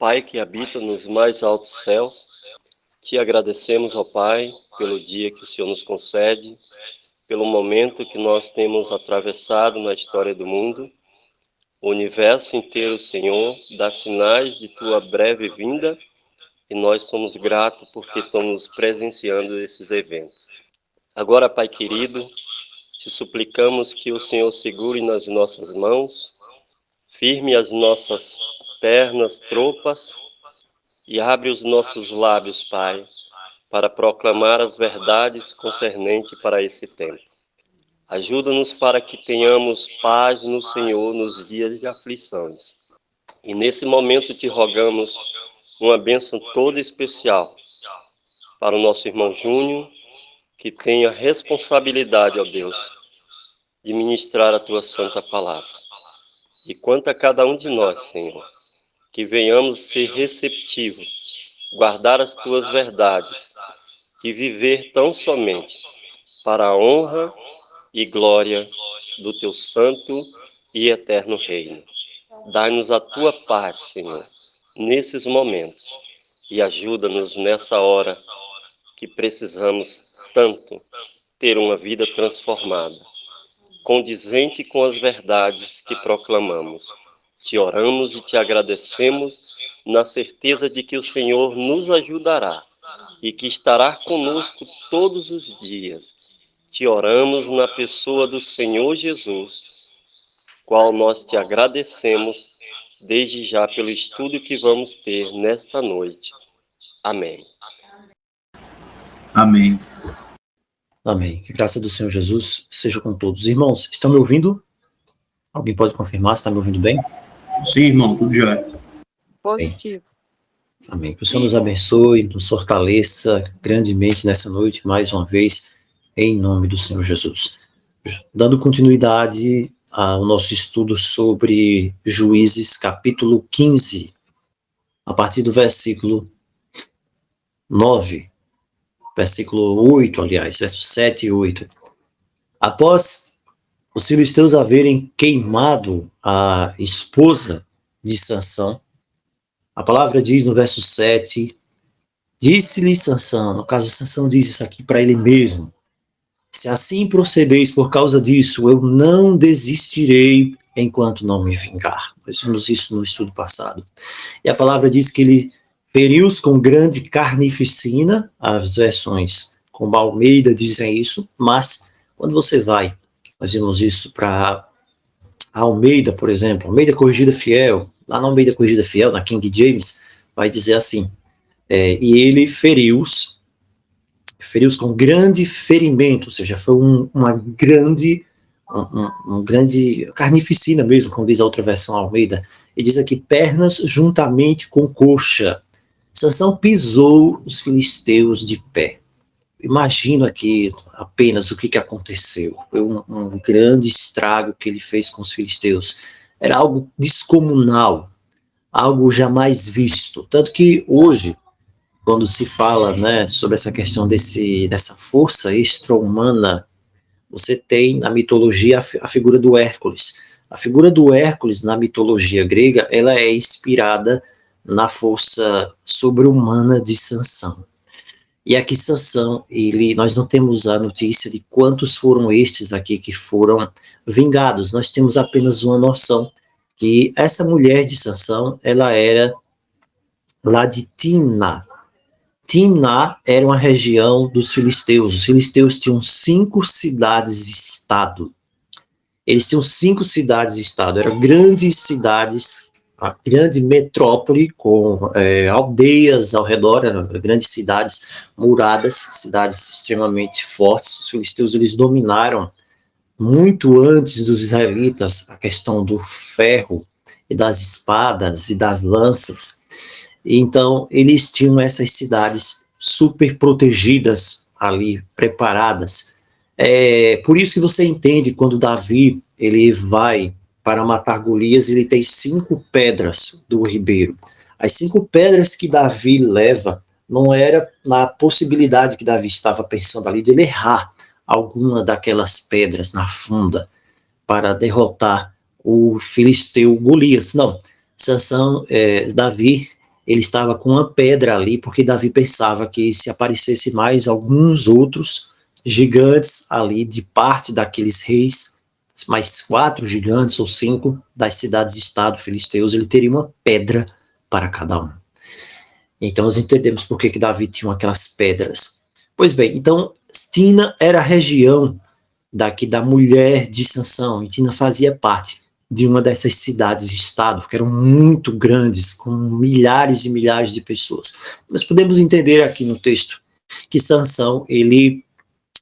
Pai que habita nos mais altos céus, te agradecemos, ó Pai, pelo dia que o Senhor nos concede, pelo momento que nós temos atravessado na história do mundo. O universo inteiro, Senhor, dá sinais de tua breve vinda e nós somos gratos porque estamos presenciando esses eventos. Agora, Pai querido, te suplicamos que o Senhor segure nas nossas mãos, firme as nossas pernas, tropas, e abre os nossos lábios, Pai, para proclamar as verdades concernentes para esse tempo. Ajuda-nos para que tenhamos paz no Senhor nos dias de aflições. E nesse momento te rogamos uma bênção toda especial para o nosso irmão Júnior, que tenha responsabilidade, ó Deus, de ministrar a tua santa palavra. E quanto a cada um de nós, Senhor, que venhamos ser receptivos, guardar as tuas verdades e viver tão somente para a honra e glória do teu santo e eterno reino. Dá-nos a tua paz, Senhor, nesses momentos, e ajuda-nos nessa hora que precisamos tanto ter uma vida transformada, condizente com as verdades que proclamamos. Te oramos e te agradecemos na certeza de que o Senhor nos ajudará e que estará conosco todos os dias. Te oramos na pessoa do Senhor Jesus, qual nós te agradecemos desde já pelo estudo que vamos ter nesta noite. Amém. Amém. Amém. Que a graça do Senhor Jesus seja com todos. Irmãos, estão me ouvindo? Alguém pode confirmar se está me ouvindo bem? Sim, irmão, tudo jóia. Positivo. Amém. Que o Senhor nos abençoe, nos fortaleça grandemente nessa noite, mais uma vez, em nome do Senhor Jesus. Dando continuidade ao nosso estudo sobre Juízes, capítulo 15, a partir do versículo 9, versículo 8, aliás, versos 7 e 8. Após os filisteus haverem queimado a esposa de Sansão, a palavra diz no verso 7, disse-lhe Sansão, no caso Sansão diz isso aqui para ele mesmo, se assim procedeis por causa disso, eu não desistirei enquanto não me vingar. Nós vimos isso no estudo passado. E a palavra diz que ele feriu-os com grande carnificina, as versões como Almeida dizem isso, mas quando você vai, nós vimos isso para Almeida, por exemplo, Almeida Corrigida Fiel, lá na Almeida Corrigida Fiel, na King James, vai dizer assim, e ele feriu-os com grande ferimento, ou seja, foi uma grande carnificina mesmo, como diz a outra versão Almeida, e diz aqui, pernas juntamente com coxa. Sansão pisou os filisteus de pé. Imagino aqui apenas o que aconteceu. Foi um grande estrago que ele fez com os filisteus. Era algo descomunal, algo jamais visto. Tanto que hoje, quando se fala, né, sobre essa questão dessa força extra-humana, você tem na mitologia a figura do Hércules. A figura do Hércules na mitologia grega, ela é inspirada na força sobre-humana de Sansão. E aqui Sansão, nós não temos a notícia de quantos foram estes aqui que foram vingados. Nós temos apenas uma noção que essa mulher de Sansão, ela era lá de Timná. Timná era uma região dos filisteus. Os filisteus tinham 5 cidades-estado. Eles tinham 5 cidades-estado. Eram grandes cidades, a grande metrópole com aldeias ao redor, grandes cidades muradas, cidades extremamente fortes. Os filisteus eles dominaram muito antes dos israelitas a questão do ferro e das espadas e das lanças. Então eles tinham essas cidades super protegidas ali, preparadas. Por isso que você entende quando Davi ele vai para matar Golias, ele tem 5 pedras do ribeiro. As 5 pedras que Davi leva, não era na possibilidade que Davi estava pensando ali de ele errar alguma daquelas pedras na funda para derrotar o filisteu Golias. Não, Davi, ele estava com uma pedra ali, porque Davi pensava que se aparecesse mais alguns outros gigantes ali de parte daqueles reis, mais 4 gigantes ou 5 das cidades-estado filisteus, ele teria uma pedra para cada um. Então nós entendemos por que Davi tinha aquelas pedras. Pois bem, então Tina era a região daqui da mulher de Sansão, e Tina fazia parte de uma dessas cidades-estado, que eram muito grandes, com milhares e milhares de pessoas. Nós podemos entender aqui no texto que Sansão, ele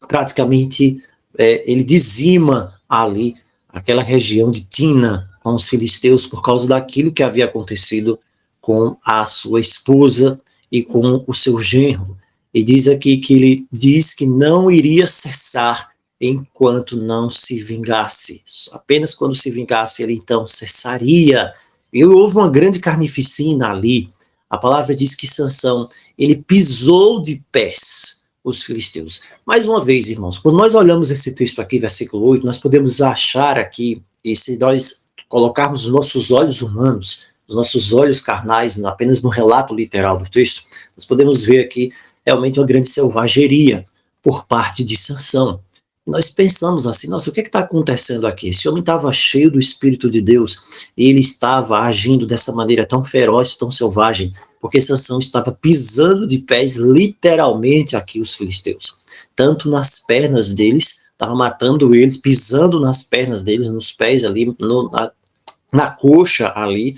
praticamente, ele dizima ali aquela região de Tina com os filisteus por causa daquilo que havia acontecido com a sua esposa e com o seu genro. E diz aqui que ele diz que não iria cessar enquanto não se vingasse. Apenas quando se vingasse, ele então cessaria. E houve uma grande carnificina ali. A palavra diz que Sansão, ele pisou de pés os filisteus. Mais uma vez, irmãos, quando nós olhamos esse texto aqui, versículo 8, nós podemos achar aqui, e se nós colocarmos os nossos olhos humanos, os nossos olhos carnais, apenas no relato literal do texto, nós podemos ver aqui realmente uma grande selvageria por parte de Sansão. Nós pensamos assim, nossa, o que está acontecendo aqui? Esse homem estava cheio do Espírito de Deus, e ele estava agindo dessa maneira tão feroz, tão selvagem, porque Sansão estava pisando de pés literalmente aqui os filisteus, tanto nas pernas deles, estava matando eles, pisando nas pernas deles, nos pés ali, na coxa ali,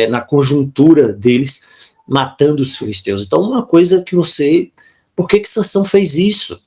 na conjuntura deles, matando os filisteus. Então uma coisa que por que Sansão fez isso?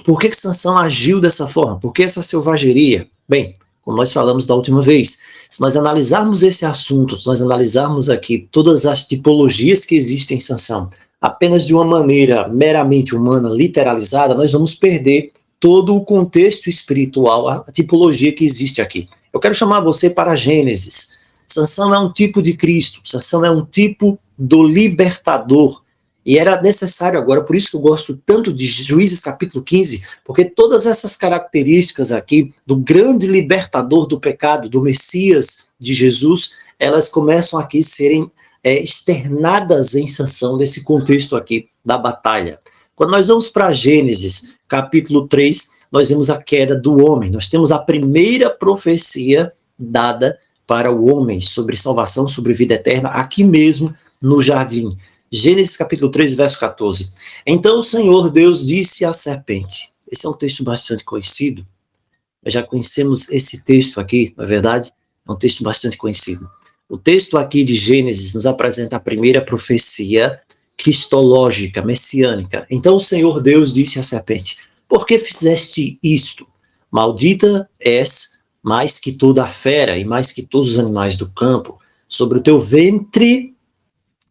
Por que Sansão agiu dessa forma? Por que essa selvageria? Bem, como nós falamos da última vez, se nós analisarmos esse assunto, se nós analisarmos aqui todas as tipologias que existem em Sansão, apenas de uma maneira meramente humana, literalizada, nós vamos perder todo o contexto espiritual, a tipologia que existe aqui. Eu quero chamar você para Gênesis. Sansão é um tipo de Cristo, Sansão é um tipo do libertador. E era necessário agora, por isso que eu gosto tanto de Juízes capítulo 15, porque todas essas características aqui do grande libertador do pecado, do Messias de Jesus, elas começam aqui a serem externadas em Sansão, nesse contexto aqui da batalha. Quando nós vamos para Gênesis capítulo 3, nós vemos a queda do homem. Nós temos a primeira profecia dada para o homem sobre salvação, sobre vida eterna, aqui mesmo no jardim. Gênesis capítulo 3, verso 14. Então o Senhor Deus disse à serpente. Esse é um texto bastante conhecido. Nós já conhecemos esse texto aqui, não é verdade? É um texto bastante conhecido. O texto aqui de Gênesis nos apresenta a primeira profecia cristológica, messiânica. Então o Senhor Deus disse à serpente: por que fizeste isto? Maldita és mais que toda a fera e mais que todos os animais do campo. Sobre o teu ventre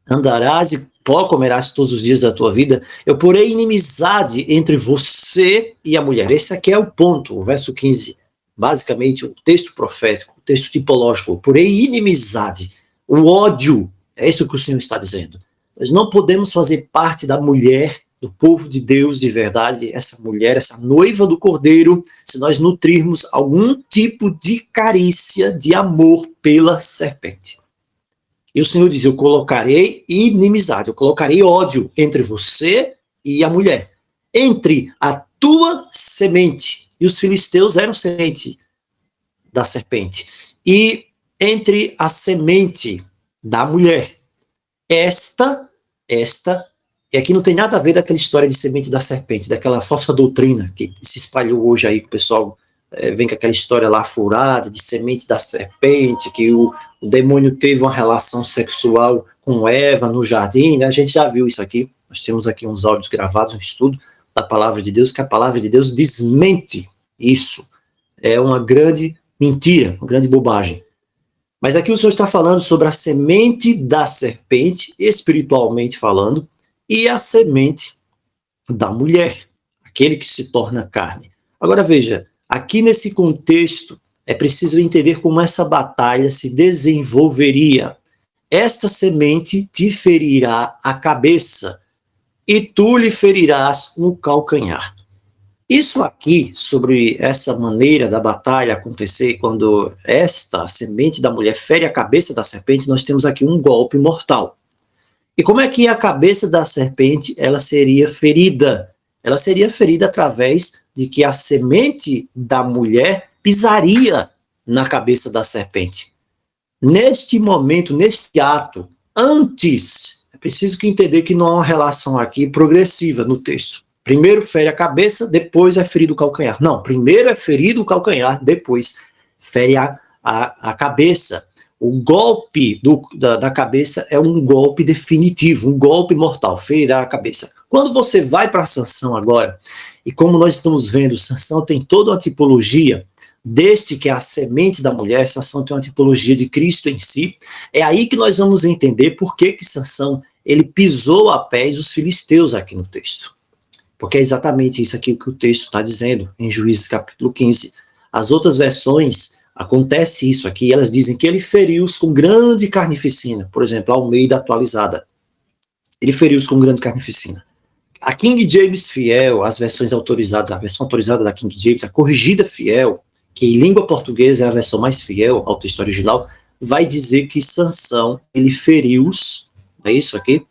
andarás e pó comerás todos os dias da tua vida. Eu porei inimizade entre você e a mulher. Esse aqui é o ponto, o verso 15. Basicamente, o texto profético, o texto tipológico. Eu porei inimizade, o ódio. É isso que o Senhor está dizendo. Nós não podemos fazer parte da mulher, do povo de Deus de verdade, essa mulher, essa noiva do Cordeiro, se nós nutrirmos algum tipo de carícia, de amor pela serpente. E o Senhor diz: eu colocarei inimizade, eu colocarei ódio entre você e a mulher, entre a tua semente, e os filisteus eram semente da serpente, e entre a semente da mulher. Esta, e aqui não tem nada a ver daquela história de semente da serpente, daquela falsa doutrina que se espalhou hoje aí, que o pessoal vem com aquela história lá furada, de semente da serpente, que o demônio teve uma relação sexual com Eva no jardim, né? A gente já viu isso aqui, nós temos aqui uns áudios gravados, um estudo da palavra de Deus, que a palavra de Deus desmente isso. É uma grande mentira, uma grande bobagem. Mas aqui o Senhor está falando sobre a semente da serpente, espiritualmente falando, e a semente da mulher, aquele que se torna carne. Agora veja, aqui nesse contexto, é preciso entender como essa batalha se desenvolveria. Esta semente te ferirá a cabeça, e tu lhe ferirás no calcanhar. Isso aqui, sobre essa maneira da batalha acontecer, quando esta semente da mulher fere a cabeça da serpente, nós temos aqui um golpe mortal. E como é que a cabeça da serpente ela seria ferida? Ela seria ferida através de que a semente da mulher pisaria na cabeça da serpente. Neste momento, neste ato, antes, é preciso que entender que não há uma relação aqui progressiva no texto. Primeiro fere a cabeça, depois é ferido o calcanhar. Não, primeiro é ferido o calcanhar, depois fere a cabeça. O golpe da cabeça é um golpe definitivo, um golpe mortal, ferirá a cabeça. Quando você vai para Sansão agora, e como nós estamos vendo, Sansão tem toda uma tipologia, desde que é a semente da mulher, Sansão tem uma tipologia de Cristo em si, é aí que nós vamos entender por que Sansão ele pisou a pés os filisteus aqui no texto. Porque é exatamente isso aqui que o texto está dizendo, em Juízes capítulo 15. As outras versões, acontece isso aqui, elas dizem que ele feriu-os com grande carnificina. Por exemplo, a Almeida atualizada. Ele feriu-os com grande carnificina. A King James Fiel, as versões autorizadas, a versão autorizada da King James, a corrigida fiel, que em língua portuguesa é a versão mais fiel ao texto original, vai dizer que Sansão, ele feriu-os, é isso aqui?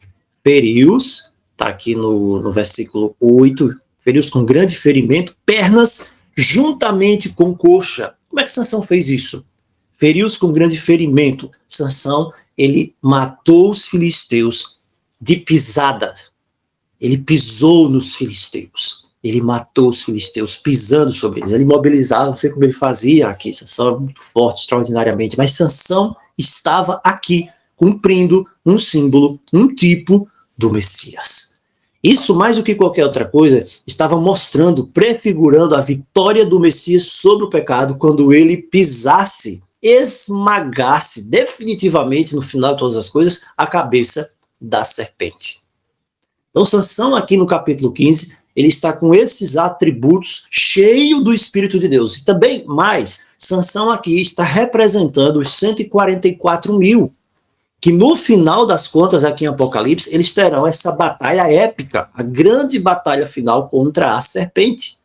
Feriu-os, está aqui no versículo 8, feriu-os com grande ferimento, pernas juntamente com coxa. Como é que Sansão fez isso? Feriu-os com grande ferimento. Sansão, ele matou os filisteus de pisadas. Ele pisou nos filisteus. Ele matou os filisteus pisando sobre eles. Ele mobilizava, não sei como ele fazia aqui. Sansão era muito forte, extraordinariamente. Mas Sansão estava aqui, cumprindo um símbolo, um tipo do Messias. Isso, mais do que qualquer outra coisa, estava mostrando, prefigurando a vitória do Messias sobre o pecado quando ele pisasse, esmagasse definitivamente, no final de todas as coisas, a cabeça da serpente. Então, Sansão aqui no capítulo 15, ele está com esses atributos cheio do Espírito de Deus. E também mais, Sansão aqui está representando os 144 mil, que no final das contas, aqui em Apocalipse, eles terão essa batalha épica, a grande batalha final contra a serpente.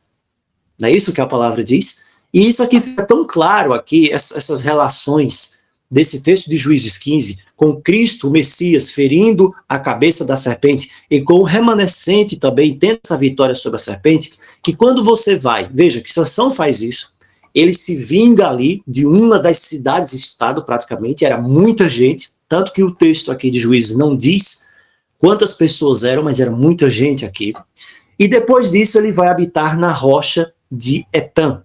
Não é isso que a palavra diz? E isso aqui fica tão claro aqui, essas relações desse texto de Juízes 15, com Cristo, o Messias, ferindo a cabeça da serpente, e com o remanescente também tendo essa vitória sobre a serpente, que quando você vai, veja que Sansão faz isso, ele se vinga ali de uma das cidades-estado, praticamente, era muita gente, tanto que o texto aqui de Juízes não diz quantas pessoas eram, mas era muita gente aqui. E depois disso ele vai habitar na rocha de Etã.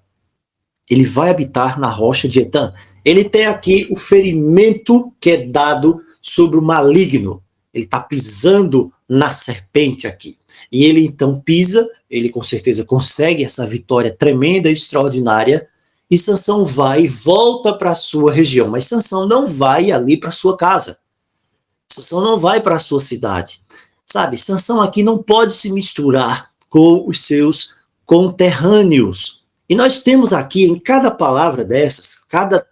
Ele vai habitar na rocha de Etã. Ele tem aqui o ferimento que é dado sobre o maligno. Ele está pisando na serpente aqui. E ele então pisa, ele com certeza consegue essa vitória tremenda, extraordinária, e Sansão vai e volta para a sua região. Mas Sansão não vai ali para a sua casa. Sansão não vai para a sua cidade. Sabe, Sansão aqui não pode se misturar com os seus conterrâneos. E nós temos aqui, em cada palavra dessas, cada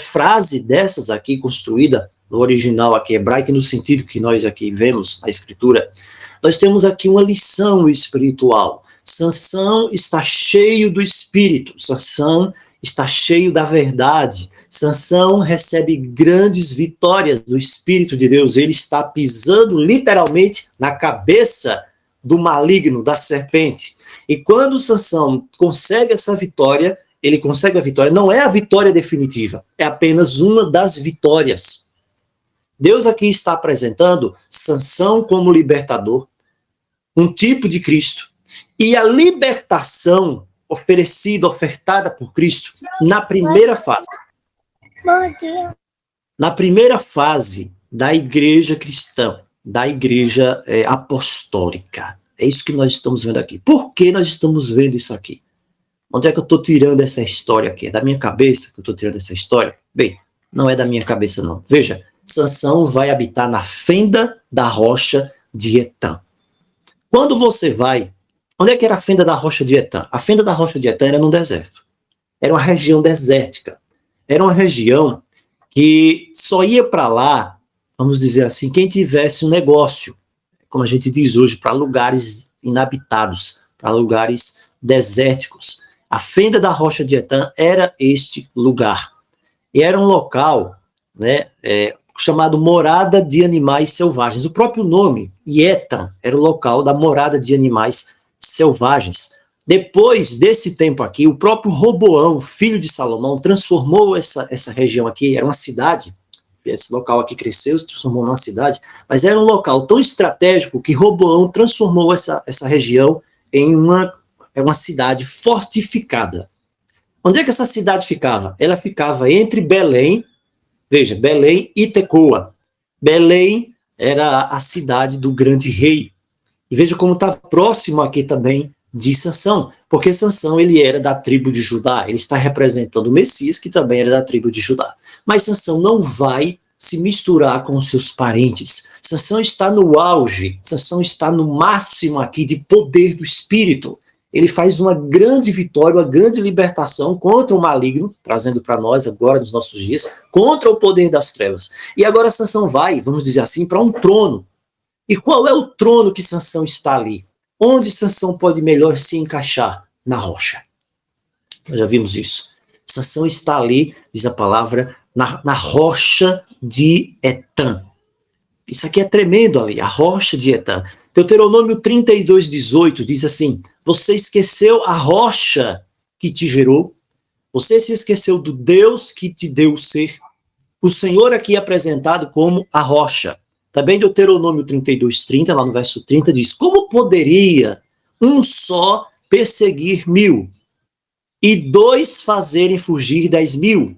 frase dessas aqui construída no original aqui hebraico, no sentido que nós aqui vemos na escritura, nós temos aqui uma lição espiritual. Sansão está cheio do Espírito, Sansão está cheio da verdade, Sansão recebe grandes vitórias do Espírito de Deus, ele está pisando literalmente na cabeça do maligno, da serpente. E quando Sansão consegue essa vitória, ele consegue a vitória, não é a vitória definitiva, é apenas uma das vitórias. Deus aqui está apresentando Sansão como libertador, um tipo de Cristo, e a libertação oferecida, ofertada por Cristo na primeira fase. Na primeira fase da igreja cristã, da igreja apostólica. É isso que nós estamos vendo aqui. Por que nós estamos vendo isso aqui? Onde é que eu estou tirando essa história aqui? É da minha cabeça que eu estou tirando essa história? Bem, não é da minha cabeça não. Veja, Sansão vai habitar na fenda da rocha de Etã. Quando você vai... Onde é que era a fenda da rocha de Etã? A fenda da rocha de Etã era no deserto. Era uma região desértica. Era uma região que só ia para lá, vamos dizer assim, quem tivesse um negócio, como a gente diz hoje, para lugares inabitados, para lugares desérticos. A fenda da rocha de Etã era este lugar. E era um local, né, chamado morada de animais selvagens. O próprio nome, Etam, era o local da morada de animais selvagens. Depois desse tempo aqui, o próprio Roboão, filho de Salomão, transformou essa região aqui, era uma cidade, esse local aqui cresceu, se transformou numa cidade, mas era um local tão estratégico que Roboão transformou essa região em uma cidade fortificada. Onde é que essa cidade ficava? Ela ficava entre Belém, veja, Belém e Tecoa. Belém era a cidade do grande rei. E veja como está próximo aqui também de Sansão, porque Sansão ele era da tribo de Judá, ele está representando o Messias, que também era da tribo de Judá. Mas Sansão não vai se misturar com os seus parentes. Sansão está no auge, Sansão está no máximo aqui de poder do Espírito. Ele faz uma grande vitória, uma grande libertação contra o maligno, trazendo para nós agora nos nossos dias, contra o poder das trevas. E agora Sansão vai, vamos dizer assim, para um trono. E qual é o trono que Sansão está ali? Onde Sansão pode melhor se encaixar? Na rocha. Nós já vimos isso. Sansão está ali, diz a palavra, na rocha de Etam. Isso aqui é tremendo ali, a rocha de Etam. Deuteronômio 32:18 diz assim: você esqueceu a rocha que te gerou? Você se esqueceu do Deus que te deu o ser? O Senhor aqui é apresentado como a rocha. Também Deuteronômio 32:30, lá no verso 30, diz: como poderia um só perseguir 1000 e 2 fazerem fugir 10.000?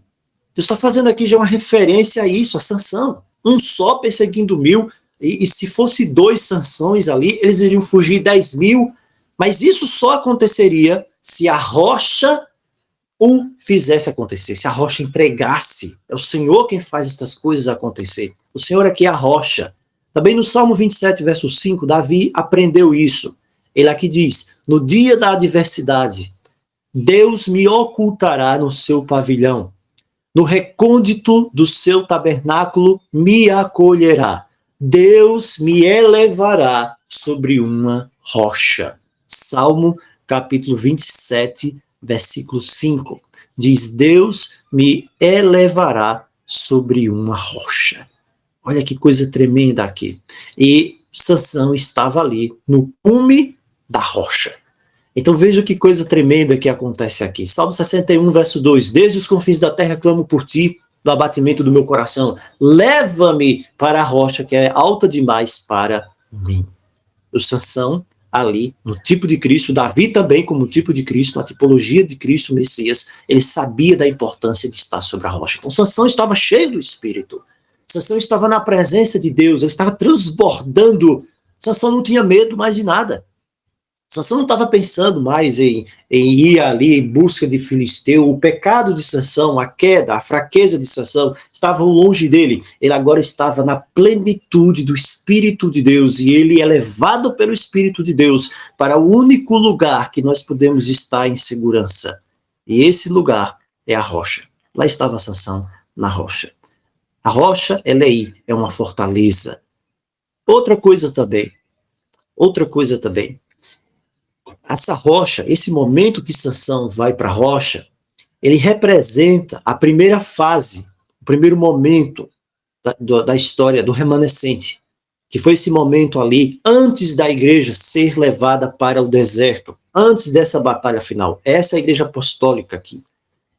Deus está fazendo aqui já uma referência a isso, a Sansão. Um só perseguindo 1000, e se fosse 2 Sansões ali, eles iriam fugir 10.000, mas isso só aconteceria se a rocha o fizesse acontecer, se a rocha entregasse. É o Senhor quem faz essas coisas acontecer. O Senhor aqui é a rocha. Também no Salmo 27, verso 5, Davi aprendeu isso. Ele aqui diz: no dia da adversidade, Deus me ocultará no seu pavilhão. No recôndito do seu tabernáculo me acolherá. Deus me elevará sobre uma rocha. Salmo capítulo 27, versículo 5. Diz: Deus me elevará sobre uma rocha. Olha que coisa tremenda aqui. E Sansão estava ali no cume da rocha. Então veja que coisa tremenda que acontece aqui. Salmo 61, verso 2. Desde os confins da terra clamo por ti, no abatimento do meu coração. Leva-me para a rocha que é alta demais para mim. O Sansão ali, no tipo de Cristo, Davi também como tipo de Cristo, na tipologia de Cristo, Messias, ele sabia da importância de estar sobre a rocha. Então Sansão estava cheio do Espírito. Sansão estava na presença de Deus, ele estava transbordando. Sansão não tinha medo mais de nada. Sansão não estava pensando mais em ir ali em busca de Filisteu. O pecado de Sansão, a queda, a fraqueza de Sansão estavam longe dele. Ele agora estava na plenitude do Espírito de Deus e ele é levado pelo Espírito de Deus para o único lugar que nós podemos estar em segurança. E esse lugar é a rocha. Lá estava Sansão, na rocha. A rocha, Elei, é uma fortaleza. Outra coisa também. Essa rocha, esse momento que Sansão vai para a rocha, ele representa a primeira fase, o primeiro momento da história do remanescente, que foi esse momento ali, antes da igreja ser levada para o deserto, antes dessa batalha final. Essa é a igreja apostólica aqui.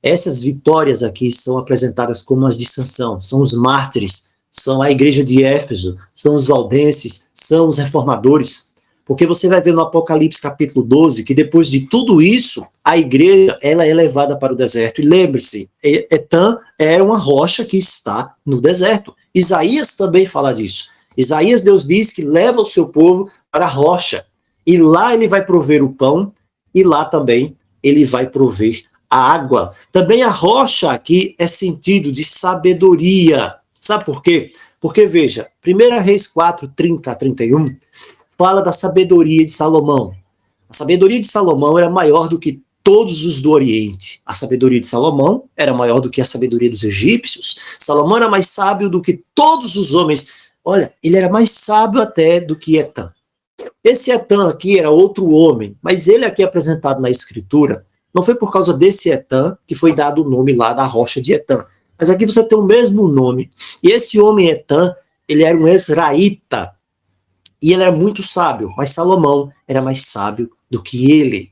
Essas vitórias aqui são apresentadas como as de Sansão, são os mártires, são a igreja de Éfeso, são os valdenses, são os reformadores. Porque você vai ver no Apocalipse capítulo 12 que depois de tudo isso, a igreja ela é levada para o deserto. E lembre-se, Etam é uma rocha que está no deserto. Isaías também fala disso. Isaías, Deus diz que leva o seu povo para a rocha. E lá ele vai prover o pão, e lá também ele vai prover a água. Também a rocha aqui é sentido de sabedoria. Sabe por quê? Porque, veja, 1 Reis 4, 30 a 31... fala da sabedoria de Salomão. A sabedoria de Salomão era maior do que todos os do Oriente. A sabedoria de Salomão era maior do que a sabedoria dos egípcios. Salomão era mais sábio do que todos os homens. Olha, ele era mais sábio até do que Etam. Esse Etam aqui era outro homem, mas ele aqui apresentado na Escritura, não foi por causa desse Etam que foi dado o nome lá da rocha de Etam, Mas aqui você tem o mesmo nome. E esse homem Etan, ele era um Ezraíta. E ele era muito sábio, mas Salomão era mais sábio do que ele.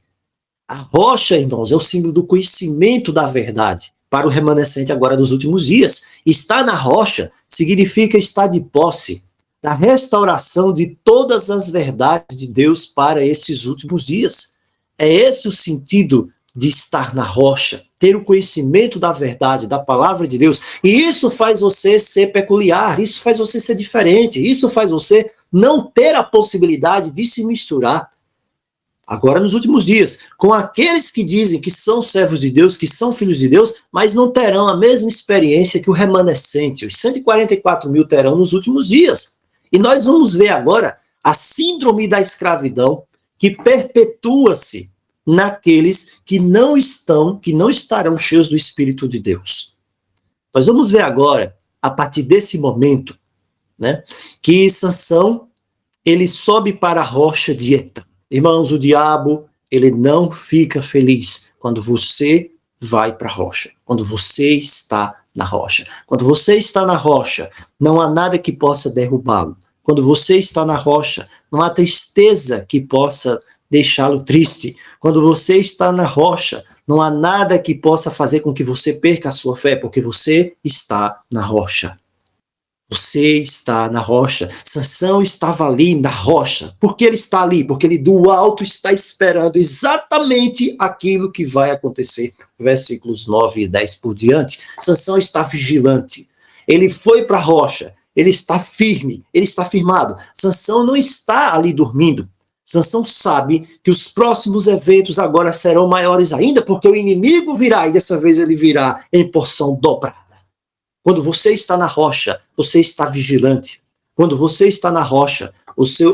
A rocha, irmãos, é o símbolo do conhecimento da verdade para o remanescente agora dos últimos dias. Estar na rocha significa estar de posse da restauração de todas as verdades de Deus para esses últimos dias. É esse o sentido de estar na rocha, ter o conhecimento da verdade, da palavra de Deus. E isso faz você ser peculiar, isso faz você ser diferente, isso faz você não ter a possibilidade de se misturar, agora nos últimos dias, com aqueles que dizem que são servos de Deus, que são filhos de Deus, mas não terão a mesma experiência que o remanescente, os 144 mil terão nos últimos dias. E nós vamos ver agora a síndrome da escravidão que perpetua-se naqueles que não estarão cheios do Espírito de Deus. Nós vamos ver agora, a partir desse momento, né, que Sansão, ele sobe para a rocha de Etan. Irmãos, o diabo, ele não fica feliz quando você vai para a rocha, quando você está na rocha. Quando você está na rocha, não há nada que possa derrubá-lo. Quando você está na rocha, não há tristeza que possa deixá-lo triste. Quando você está na rocha, não há nada que possa fazer com que você perca a sua fé, porque você está na rocha. Você está na rocha. Sansão estava ali na rocha. Por que ele está ali? Porque ele do alto está esperando exatamente aquilo que vai acontecer. Versículos 9 e 10 por diante. Sansão está vigilante. Ele foi para a rocha. Ele está firme. Ele está firmado. Sansão não está ali dormindo. Sansão sabe que os próximos eventos agora serão maiores ainda, porque o inimigo virá, e dessa vez ele virá em porção dobrada. Quando você está na rocha, você está vigilante. Quando você está na rocha,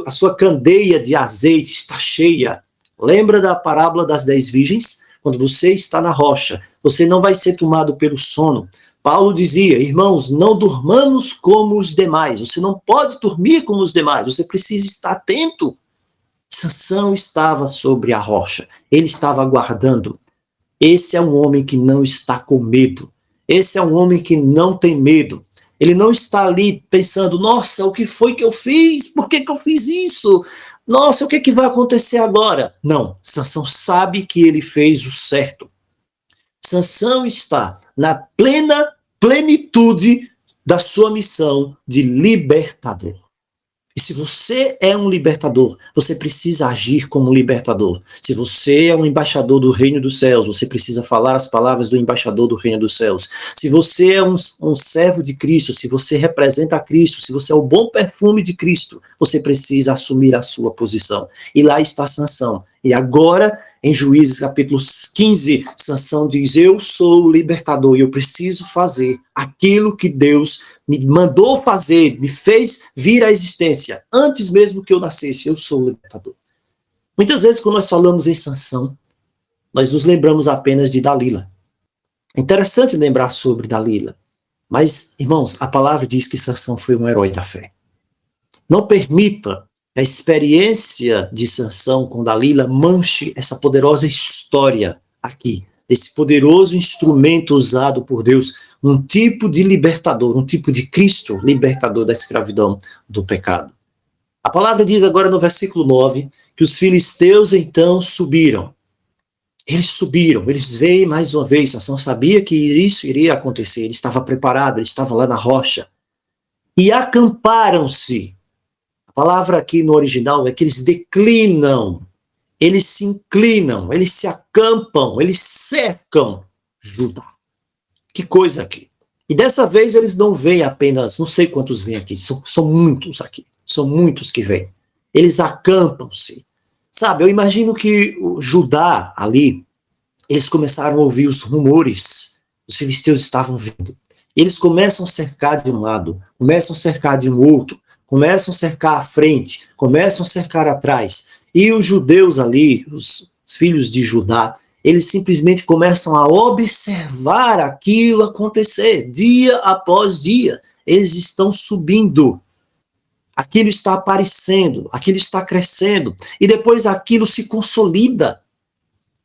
a sua candeia de azeite está cheia. Lembra da parábola das 10 virgens? Quando você está na rocha, você não vai ser tomado pelo sono. Paulo dizia, irmãos, não durmamos como os demais. Você não pode dormir como os demais, você precisa estar atento. Sansão estava sobre a rocha, ele estava aguardando. Esse é um homem que não está com medo. Esse é um homem que não tem medo. Ele não está ali pensando, nossa, o que foi que eu fiz? Por que eu fiz isso? Nossa, o que vai acontecer agora? Não, Sansão sabe que ele fez o certo. Sansão está na plena plenitude da sua missão de libertador. E se você é um libertador, você precisa agir como um libertador. Se você é um embaixador do reino dos céus, você precisa falar as palavras do embaixador do reino dos céus. Se você é um servo de Cristo, se você representa Cristo, se você é o bom perfume de Cristo, você precisa assumir a sua posição. E lá está Sansão. E agora, em Juízes capítulo 15, Sansão diz, eu sou o libertador e eu preciso fazer aquilo que Deus me mandou fazer, me fez vir à existência, antes mesmo que eu nascesse, eu sou o libertador. Muitas vezes, quando nós falamos em Sansão, nós nos lembramos apenas de Dalila. É interessante lembrar sobre Dalila, mas, irmãos, a palavra diz que Sansão foi um herói da fé. Não permita que a experiência de Sansão com Dalila manche essa poderosa história aqui, desse poderoso instrumento usado por Deus, um tipo de libertador, um tipo de Cristo libertador da escravidão do pecado. A palavra diz agora no versículo 9, que os filisteus então subiram. Eles veem mais uma vez, Sansão sabia que isso iria acontecer, ele estava preparado, ele estava lá na rocha. E acamparam-se. A palavra aqui no original é que eles declinam, eles se inclinam, eles se acampam, eles cercam Judá. Que coisa aqui. E dessa vez eles não vêm apenas, não sei quantos vêm aqui, são muitos aqui, são muitos que vêm. Eles acampam-se. Sabe, eu imagino que o Judá ali, eles começaram a ouvir os rumores, os filisteus estavam vindo. Eles começam a cercar de um lado, começam a cercar de um outro, começam a cercar à frente, começam a cercar atrás. E os judeus ali, os filhos de Judá, eles simplesmente começam a observar aquilo acontecer, dia após dia. Eles estão subindo. Aquilo está aparecendo, aquilo está crescendo, e depois aquilo se consolida.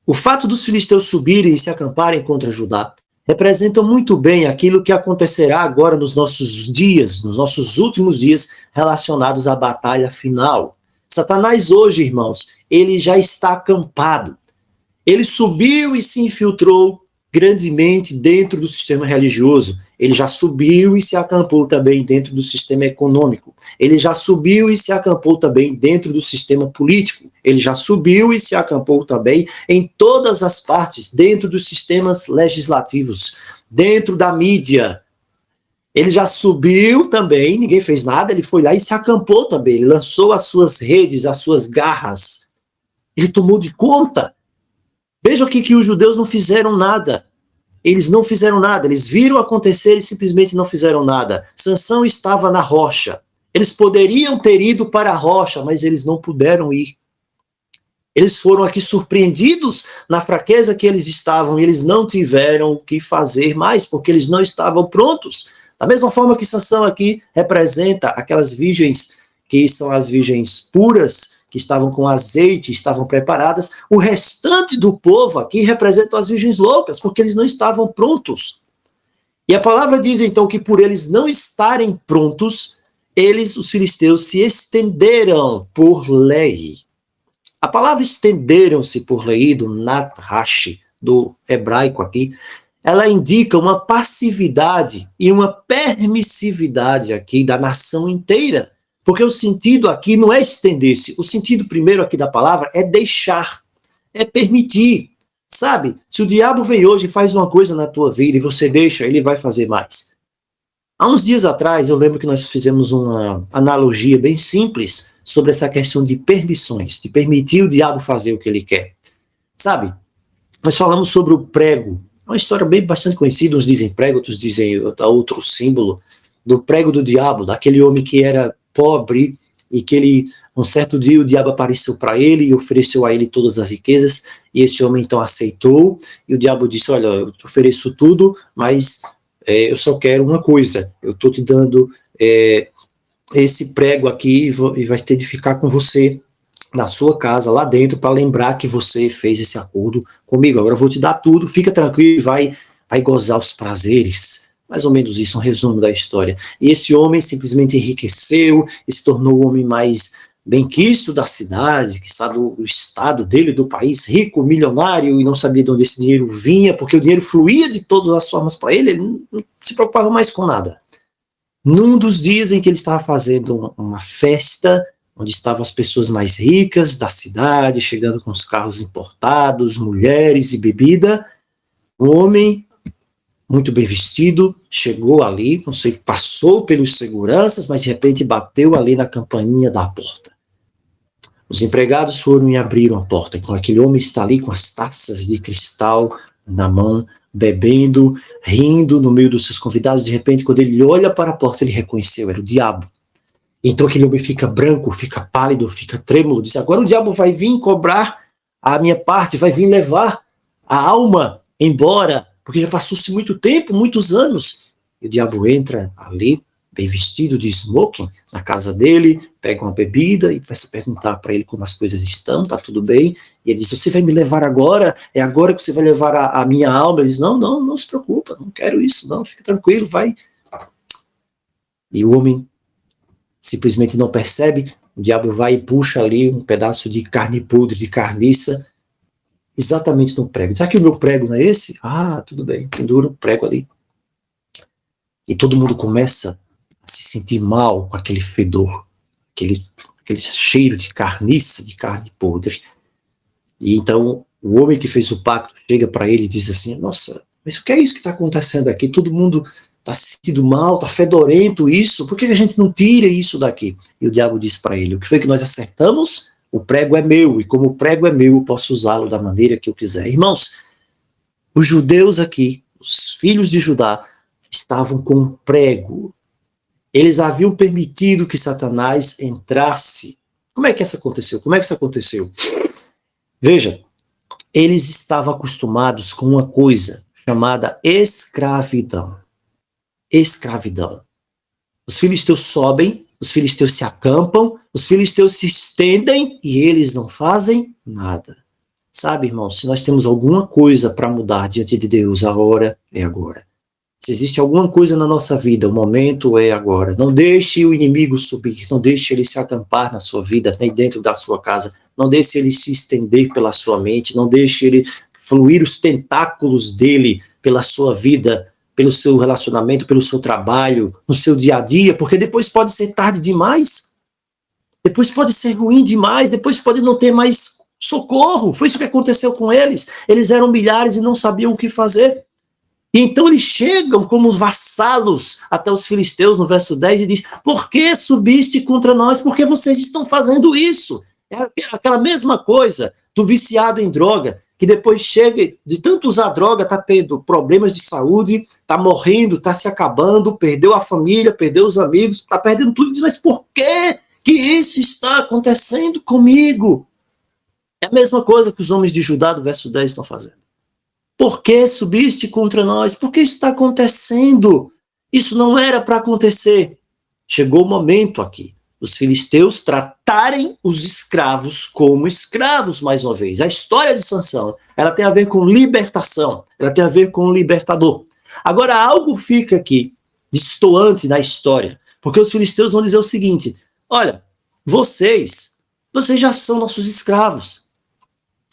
O fato dos filisteus subirem e se acamparem contra Judá representam muito bem aquilo que acontecerá agora nos nossos dias, nos nossos últimos dias, relacionados à batalha final. Satanás hoje, irmãos, ele já está acampado. Ele subiu e se infiltrou grandemente dentro do sistema religioso. Ele já subiu e se acampou também dentro do sistema econômico. Ele já subiu e se acampou também dentro do sistema político. Ele já subiu e se acampou também em todas as partes, dentro dos sistemas legislativos, dentro da mídia. Ele já subiu também, ninguém fez nada, ele foi lá e se acampou também. Ele lançou as suas redes, as suas garras. Ele tomou de conta. Veja aqui que os judeus não fizeram nada. Eles não fizeram nada. Eles viram acontecer e simplesmente não fizeram nada. Sansão estava na rocha. Eles poderiam ter ido para a rocha, mas eles não puderam ir. Eles foram aqui surpreendidos na fraqueza que eles estavam e eles não tiveram o que fazer mais, porque eles não estavam prontos. Da mesma forma que Sansão aqui representa aquelas virgens que são as virgens puras, que estavam com azeite, estavam preparadas, o restante do povo aqui representa as virgens loucas, porque eles não estavam prontos. E a palavra diz então que por eles não estarem prontos, eles, os filisteus, se estenderam por lei. A palavra estenderam-se por lei, do Natrash, do hebraico aqui, ela indica uma passividade e uma permissividade aqui da nação inteira. Porque o sentido aqui não é estender-se. O sentido primeiro aqui da palavra é deixar, é permitir. Sabe, se o diabo vem hoje e faz uma coisa na tua vida e você deixa, ele vai fazer mais. Há uns dias atrás, eu lembro que nós fizemos uma analogia bem simples sobre essa questão de permissões, de permitir o diabo fazer o que ele quer. Sabe, nós falamos sobre o prego. É uma história bastante conhecida, uns dizem prego, outros dizem outro símbolo, do prego do diabo, daquele homem que era pobre e que um certo dia o diabo apareceu para ele e ofereceu a ele todas as riquezas, e esse homem então aceitou, e o diabo disse, olha, eu te ofereço tudo, mas eu só quero uma coisa, eu estou te dando esse prego aqui e vai ter de ficar com você na sua casa, lá dentro, para lembrar que você fez esse acordo comigo. Agora eu vou te dar tudo, fica tranquilo e vai gozar os prazeres. Mais ou menos isso, um resumo da história. E esse homem simplesmente enriqueceu e se tornou o homem mais benquisto da cidade, que está do estado dele, do país, rico, milionário, e não sabia de onde esse dinheiro vinha, porque o dinheiro fluía de todas as formas para ele, ele não se preocupava mais com nada. Num dos dias em que ele estava fazendo uma festa, onde estavam as pessoas mais ricas da cidade, chegando com os carros importados, mulheres e bebida, um homem muito bem vestido, chegou ali, não sei, passou pelos seguranças, mas de repente bateu ali na campainha da porta. Os empregados foram e abriram a porta, então aquele homem está ali com as taças de cristal na mão, bebendo, rindo no meio dos seus convidados. De repente, quando ele olha para a porta, ele reconheceu, era o diabo. Então aquele homem fica branco, fica pálido, fica trêmulo, diz, agora o diabo vai vir cobrar a minha parte, vai vir levar a alma embora, porque já passou-se muito tempo, muitos anos. E o diabo entra ali, bem vestido de smoking, na casa dele, pega uma bebida e começa a perguntar para ele como as coisas estão, tá tudo bem? E ele diz, você vai me levar agora? É agora que você vai levar a minha alma? Ele diz, não se preocupa, não quero isso, não, fica tranquilo, vai. E o homem simplesmente não percebe, o diabo vai e puxa ali um pedaço de carne podre, de carniça, exatamente no prego. Diz, aqui o meu prego não é esse? Ah, tudo bem, pendura o prego ali. E todo mundo começa a se sentir mal com aquele fedor, aquele cheiro de carniça, de carne podre. E então o homem que fez o pacto chega para ele e diz assim, nossa, mas o que é isso que está acontecendo aqui? Todo mundo está se sentindo mal, está fedorento isso, por que a gente não tira isso daqui? E o diabo diz para ele, o que foi que nós acertamos? O prego é meu, e como o prego é meu, eu posso usá-lo da maneira que eu quiser. Irmãos, os judeus aqui, os filhos de Judá, estavam com um prego. Eles haviam permitido que Satanás entrasse. Como é que isso aconteceu? Veja, eles estavam acostumados com uma coisa chamada escravidão. Escravidão. Os filisteus sobem, os filisteus se acampam, os filisteus se estendem e eles não fazem nada. Sabe, irmão, se nós temos alguma coisa para mudar diante de Deus, a hora é agora. Se existe alguma coisa na nossa vida, o momento é agora. Não deixe o inimigo subir, não deixe ele se acampar na sua vida, nem dentro da sua casa. Não deixe ele se estender pela sua mente, não deixe ele fluir os tentáculos dele pela sua vida, pelo seu relacionamento, pelo seu trabalho, no seu dia a dia, porque depois pode ser tarde demais, depois pode ser ruim demais, depois pode não ter mais socorro. Foi isso que aconteceu com eles. Eles eram milhares e não sabiam o que fazer. E então eles chegam como vassalos até os filisteus, no verso 10, e diz: por que subiste contra nós? Por que vocês estão fazendo isso? É aquela mesma coisa do viciado em droga, que depois chega, de tanto usar droga, está tendo problemas de saúde, está morrendo, está se acabando, perdeu a família, perdeu os amigos, está perdendo tudo. Diz: mas por que isso está acontecendo comigo? É a mesma coisa que os homens de Judá, do verso 10, estão fazendo. Por que subiste contra nós? Por que isso está acontecendo? Isso não era para acontecer. Chegou o momento aqui, os filisteus tratarem os escravos como escravos, mais uma vez. A história de Sansão, ela tem a ver com libertação, ela tem a ver com o libertador. Agora, algo fica aqui, destoante na história, porque os filisteus vão dizer o seguinte: olha, vocês já são nossos escravos.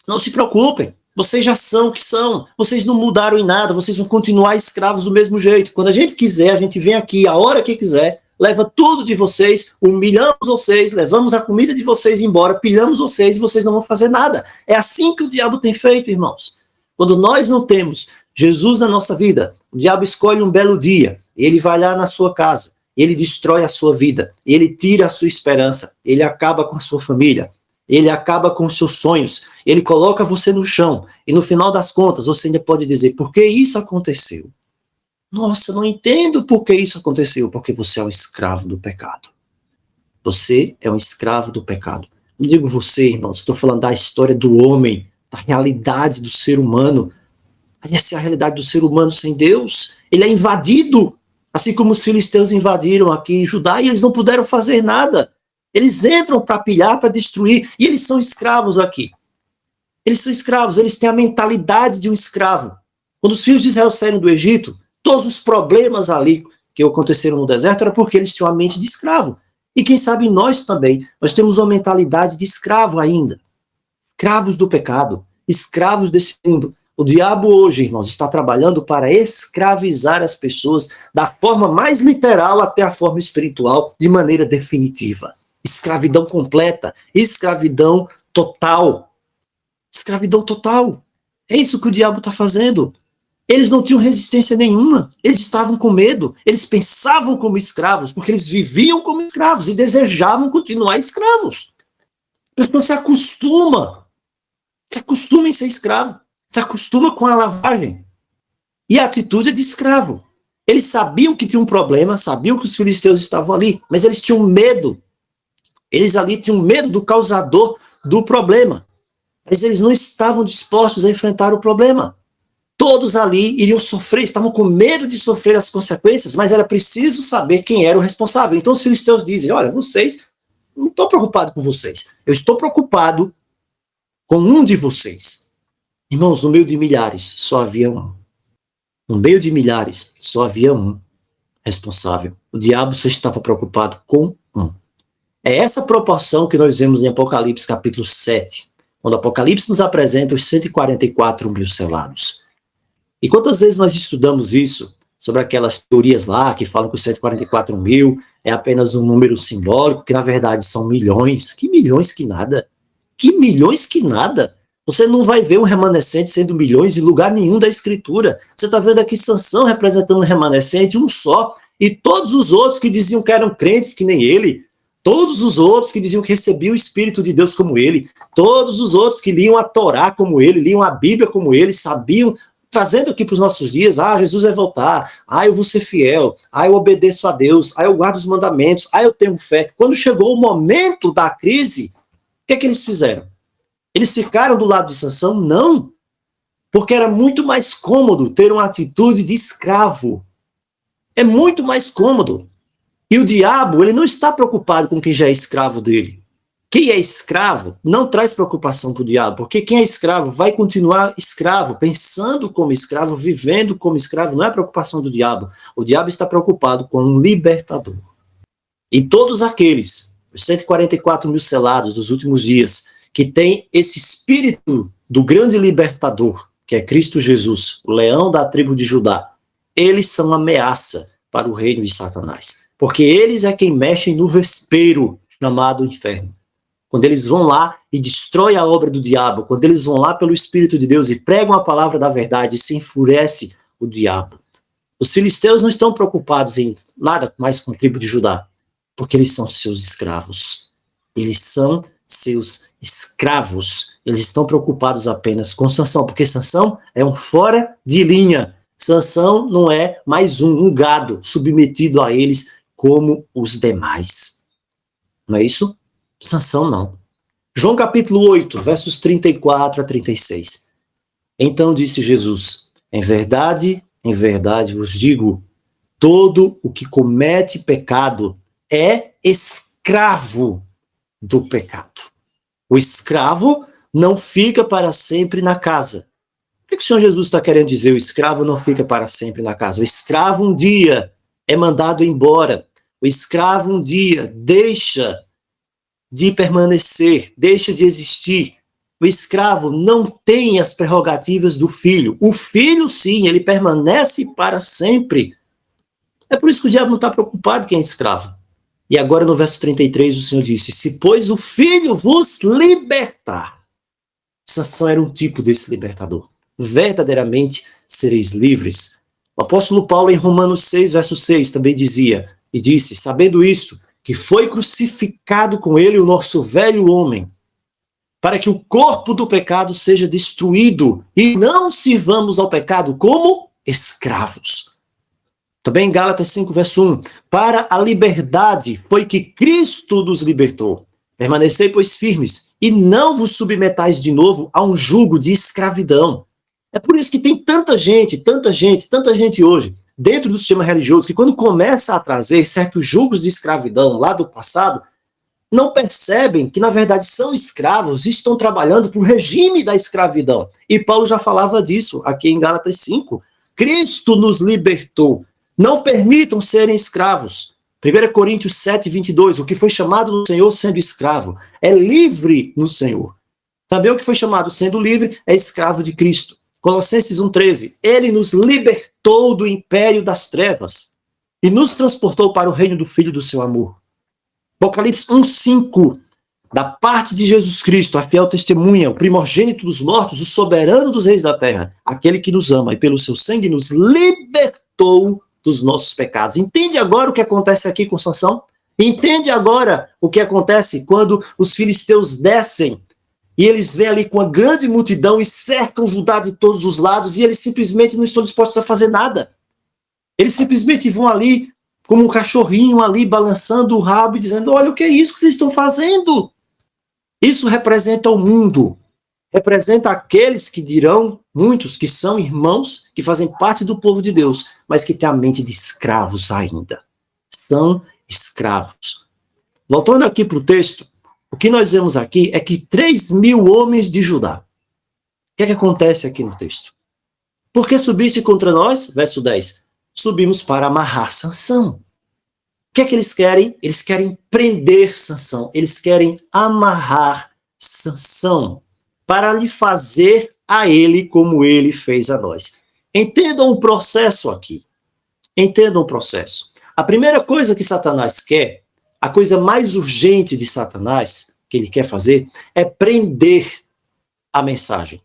Não se preocupem. Vocês já são o que são, vocês não mudaram em nada, vocês vão continuar escravos do mesmo jeito. Quando a gente quiser, a gente vem aqui a hora que quiser, leva tudo de vocês, humilhamos vocês, levamos a comida de vocês embora, pilhamos vocês e vocês não vão fazer nada. É assim que o diabo tem feito, irmãos. Quando nós não temos Jesus na nossa vida, o diabo escolhe um belo dia, ele vai lá na sua casa, ele destrói a sua vida, ele tira a sua esperança, ele acaba com a sua família. Ele acaba com os seus sonhos, ele coloca você no chão, e no final das contas você ainda pode dizer: por que isso aconteceu? Nossa, não entendo por que isso aconteceu. Porque você é um escravo do pecado. Você é um escravo do pecado. Não digo você, irmãos, estou falando da história do homem, da realidade do ser humano. Essa é a realidade do ser humano sem Deus. Ele é invadido, assim como os filisteus invadiram aqui Judá, e eles não puderam fazer nada. Eles entram para pilhar, para destruir, e eles são escravos aqui. Eles são escravos, eles têm a mentalidade de um escravo. Quando os filhos de Israel saíram do Egito, todos os problemas ali que aconteceram no deserto era porque eles tinham a mente de escravo. E quem sabe nós também, nós temos uma mentalidade de escravo ainda. Escravos do pecado, escravos desse mundo. O diabo hoje, irmãos, está trabalhando para escravizar as pessoas da forma mais literal até a forma espiritual, de maneira definitiva. Escravidão completa, escravidão total. Escravidão total. É isso que o diabo está fazendo. Eles não tinham resistência nenhuma, eles estavam com medo, eles pensavam como escravos, porque eles viviam como escravos e desejavam continuar escravos. A pessoa se acostuma em ser escravo, se acostuma com a lavagem. E a atitude é de escravo. Eles sabiam que tinha um problema, sabiam que os filisteus estavam ali, mas eles tinham medo. Eles ali tinham medo do causador do problema. Mas eles não estavam dispostos a enfrentar o problema. Todos ali iriam sofrer, estavam com medo de sofrer as consequências, mas era preciso saber quem era o responsável. Então os filisteus dizem: olha, vocês, não estou preocupado com vocês. Eu estou preocupado com um de vocês. Irmãos, no meio de milhares, só havia um. No meio de milhares, só havia um responsável. O diabo só estava preocupado com um. É essa proporção que nós vemos em Apocalipse capítulo 7, quando Apocalipse nos apresenta os 144 mil selados. E quantas vezes nós estudamos isso, sobre aquelas teorias lá, que falam que os 144 mil é apenas um número simbólico, que na verdade são milhões. Que milhões que nada. Que milhões que nada. Você não vai ver um remanescente sendo milhões em lugar nenhum da Escritura. Você está vendo aqui Sansão representando um remanescente, um só, e todos os outros que diziam que eram crentes que nem ele, todos os outros que diziam que recebiam o Espírito de Deus como ele, todos os outros que liam a Torá como ele, liam a Bíblia como ele, sabiam, trazendo aqui para os nossos dias: Jesus vai voltar, eu vou ser fiel, eu obedeço a Deus, eu guardo os mandamentos, eu tenho fé. Quando chegou o momento da crise, o que é que eles fizeram? Eles ficaram do lado de Sansão? Não, porque era muito mais cômodo ter uma atitude de escravo. É muito mais cômodo. E o diabo, ele não está preocupado com quem já é escravo dele. Quem é escravo não traz preocupação para o diabo, porque quem é escravo vai continuar escravo, pensando como escravo, vivendo como escravo, não é preocupação do diabo. O diabo está preocupado com um libertador. E todos aqueles, os 144 mil selados dos últimos dias, que têm esse espírito do grande libertador, que é Cristo Jesus, o leão da tribo de Judá, eles são ameaça para o reino de Satanás. Porque eles é quem mexem no vespeiro chamado inferno. Quando eles vão lá e destroem a obra do diabo, quando eles vão lá pelo Espírito de Deus e pregam a palavra da verdade, se enfurece o diabo. Os filisteus não estão preocupados em nada mais com a tribo de Judá, porque eles são seus escravos. Eles são seus escravos. Eles estão preocupados apenas com Sansão, porque Sansão é um fora de linha. Sansão não é mais um gado submetido a eles como os demais. Não é isso? Sansão não. João capítulo 8, versos 34 a 36. Então disse Jesus: em verdade vos digo, todo o que comete pecado é escravo do pecado. O escravo não fica para sempre na casa. O que o Senhor Jesus está querendo dizer? O escravo não fica para sempre na casa. O escravo um dia é mandado embora. O escravo um dia deixa de permanecer, deixa de existir. O escravo não tem as prerrogativas do filho. O filho, sim, ele permanece para sempre. É por isso que o diabo não está preocupado quem é escravo. E agora no verso 33 o Senhor disse: se pois o filho vos libertar. Sansão era um tipo desse libertador. Verdadeiramente sereis livres. O apóstolo Paulo em Romanos 6, verso 6 também dizia, e disse: sabendo isto, que foi crucificado com ele o nosso velho homem, para que o corpo do pecado seja destruído, e não sirvamos ao pecado como escravos. Também em Gálatas 5, verso 1, para a liberdade foi que Cristo nos libertou. Permanecei, pois, firmes, e não vos submetais de novo a um jugo de escravidão. É por isso que tem tanta gente hoje, dentro do sistema religioso, que quando começa a trazer certos julgos de escravidão lá do passado, não percebem que, na verdade, são escravos e estão trabalhando para o regime da escravidão. E Paulo já falava disso aqui em Gálatas 5. Cristo nos libertou. Não permitam serem escravos. 1 Coríntios 7, 22. O que foi chamado no Senhor sendo escravo é livre no Senhor. Também o que foi chamado sendo livre é escravo de Cristo. Colossenses 1,13. Ele nos libertou do império das trevas e nos transportou para o reino do Filho do seu amor. Apocalipse 1,5. Da parte de Jesus Cristo, a fiel testemunha, o primogênito dos mortos, o soberano dos reis da terra, aquele que nos ama e pelo seu sangue nos libertou dos nossos pecados. Entende agora o que acontece aqui com Sansão? Entende agora o que acontece quando os filisteus descem e eles vêm ali com a grande multidão e cercam Judá de todos os lados e eles simplesmente não estão dispostos a fazer nada. Eles simplesmente vão ali como um cachorrinho ali balançando o rabo e dizendo: olha o que é isso que vocês estão fazendo. Isso representa o mundo. Representa aqueles que dirão, muitos que são irmãos, que fazem parte do povo de Deus, mas que têm a mente de escravos ainda. São escravos. Voltando aqui para o texto, o que nós vemos aqui é que 3.000 homens de Judá. O que acontece aqui no texto? Por que subisse contra nós? Verso 10. Subimos para amarrar Sansão. O que eles querem? Eles querem prender Sansão. Eles querem amarrar Sansão para lhe fazer a ele como ele fez a nós. Entendam o processo aqui. Entendam o processo. A primeira coisa que Satanás quer, a coisa mais urgente de Satanás, que ele quer fazer, é prender a mensagem.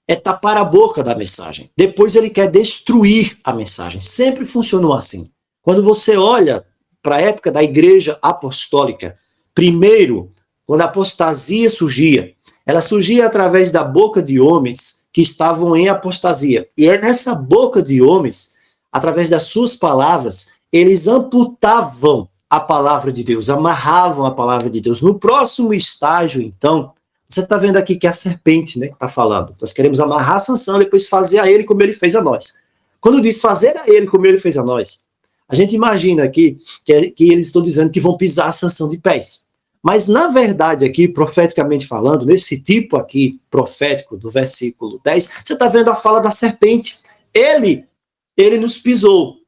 É tapar a boca da mensagem. Depois ele quer destruir a mensagem. Sempre funcionou assim. Quando você olha para a época da igreja apostólica, primeiro, quando a apostasia surgia, ela surgia através da boca de homens que estavam em apostasia. E é nessa boca de homens, através das suas palavras, eles amputavam a palavra de Deus, amarravam a palavra de Deus. No próximo estágio, então, você está vendo aqui que é a serpente, né, que está falando. Nós queremos amarrar Sansão e depois fazer a ele como ele fez a nós. Quando diz fazer a ele como ele fez a nós, a gente imagina aqui que eles estão dizendo que vão pisar Sansão de pés. Mas, na verdade, aqui, profeticamente falando, nesse tipo aqui profético do versículo 10, você está vendo a fala da serpente. Ele nos pisou.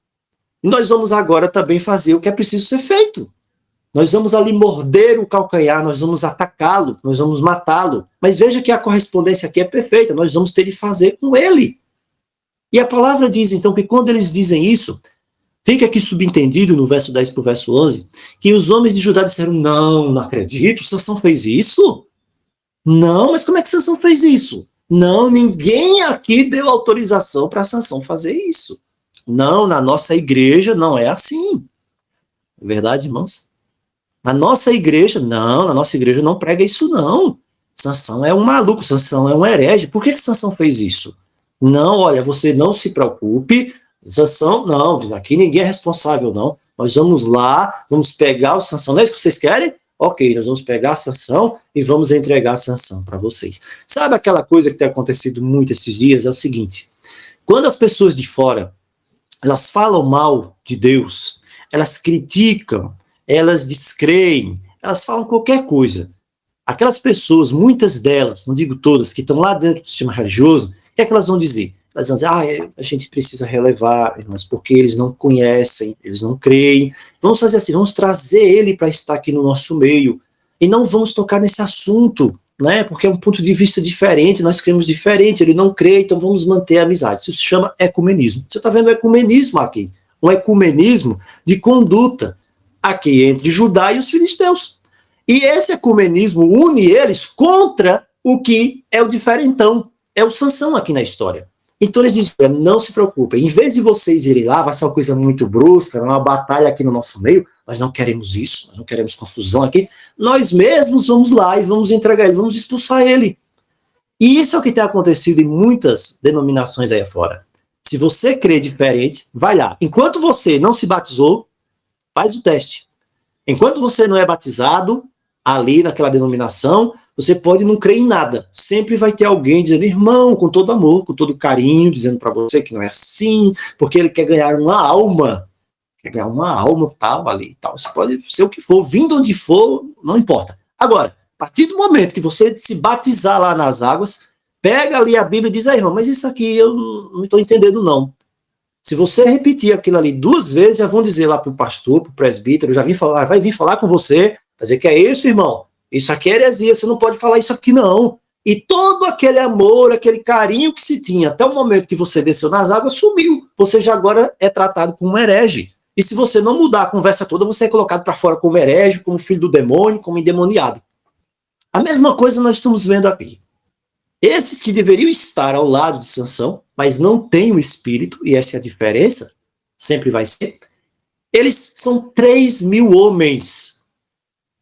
E nós vamos agora também fazer o que é preciso ser feito. Nós vamos ali morder o calcanhar, nós vamos atacá-lo, nós vamos matá-lo. Mas veja que a correspondência aqui é perfeita, nós vamos ter de fazer com ele. E a palavra diz, então, que quando eles dizem isso, fica aqui subentendido no verso 10 para o verso 11, que os homens de Judá disseram, não acredito, Sansão fez isso? Não, mas como é que Sansão fez isso? Não, ninguém aqui deu autorização para Sansão fazer isso. Não, na nossa igreja não é assim. É verdade, irmãos? Na nossa igreja não prega isso, não. Sansão é um maluco, Sansão é um herege. Por que Sansão fez isso? Não, olha, você não se preocupe, Sansão, não, aqui ninguém é responsável, não. Nós vamos lá, vamos pegar o Sansão. Não é isso que vocês querem? Ok, nós vamos pegar a Sansão e vamos entregar a Sansão para vocês. Sabe aquela coisa que tem acontecido muito esses dias? É o seguinte, quando as pessoas de fora, elas falam mal de Deus, elas criticam, elas descreem, elas falam qualquer coisa. Aquelas pessoas, muitas delas, não digo todas, que estão lá dentro do sistema religioso, o que é que elas vão dizer? Elas vão dizer, a gente precisa relevar, irmãos, porque eles não conhecem, eles não creem. Vamos fazer assim, vamos trazer ele para estar aqui no nosso meio. E não vamos tocar nesse assunto, né? Porque é um ponto de vista diferente, nós cremos diferente, ele não crê, então vamos manter a amizade. Isso se chama ecumenismo. Você está vendo o ecumenismo aqui, um ecumenismo de conduta aqui entre Judá e os filisteus. E esse ecumenismo une eles contra o que é o diferentão, é o Sansão aqui na história. Então eles dizem, não se preocupem, em vez de vocês irem lá, vai ser uma coisa muito brusca, uma batalha aqui no nosso meio, nós não queremos isso, nós não queremos confusão aqui, nós mesmos vamos lá e vamos entregar ele, vamos expulsar ele. E isso é o que tem acontecido em muitas denominações aí fora. Se você crê diferente, vai lá. Enquanto você não se batizou, faz o teste. Enquanto você não é batizado, ali naquela denominação, você pode não crer em nada. Sempre vai ter alguém dizendo, irmão, com todo amor, com todo carinho, dizendo para você que não é assim, porque ele quer ganhar uma alma. Quer ganhar uma alma tal ali tal. Você pode ser o que for, vindo onde for, não importa. Agora, a partir do momento que você se batizar lá nas águas, pega ali a Bíblia e diz, irmão, mas isso aqui eu não estou entendendo não. Se você repetir aquilo ali 2 vezes, já vão dizer lá para o pastor, para o presbítero, já vai vir falar com você, dizer que é isso, irmão, isso aqui é heresia, você não pode falar isso aqui não. E todo aquele amor, aquele carinho que se tinha até o momento que você desceu nas águas, sumiu. Você já agora é tratado como um herege. E se você não mudar a conversa toda, você é colocado para fora como herege, como filho do demônio, como endemoniado. A mesma coisa nós estamos vendo aqui. Esses que deveriam estar ao lado de Sansão, mas não têm o espírito, e essa é a diferença, sempre vai ser, eles são 3.000 homens.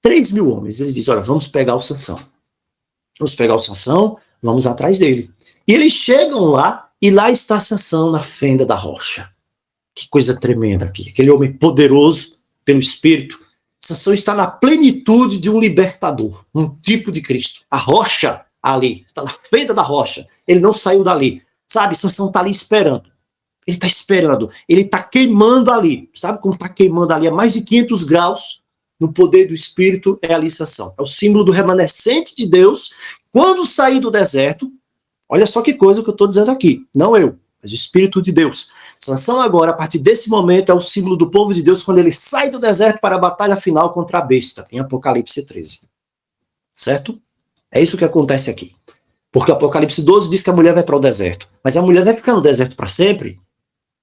3.000 homens. Eles dizem, olha, vamos pegar o Sansão. Vamos pegar o Sansão, vamos atrás dele. E eles chegam lá, e lá está Sansão na fenda da rocha. Que coisa tremenda aqui. Aquele homem poderoso pelo espírito. Sansão está na plenitude de um libertador, um tipo de Cristo. A rocha ali, está na fenda da rocha. Ele não saiu dali. Sabe, Sansão está ali esperando. Ele está esperando. Ele está queimando ali. Sabe como está queimando ali a mais de 500 graus? No poder do Espírito é ali Sansão. É o símbolo do remanescente de Deus. Quando sair do deserto, olha só que coisa que eu estou dizendo aqui. Não eu, mas o Espírito de Deus. Sansão agora, a partir desse momento, é o símbolo do povo de Deus quando ele sai do deserto para a batalha final contra a besta, em Apocalipse 13. Certo? É isso que acontece aqui. Porque Apocalipse 12 diz que a mulher vai para o deserto. Mas a mulher vai ficar no deserto para sempre?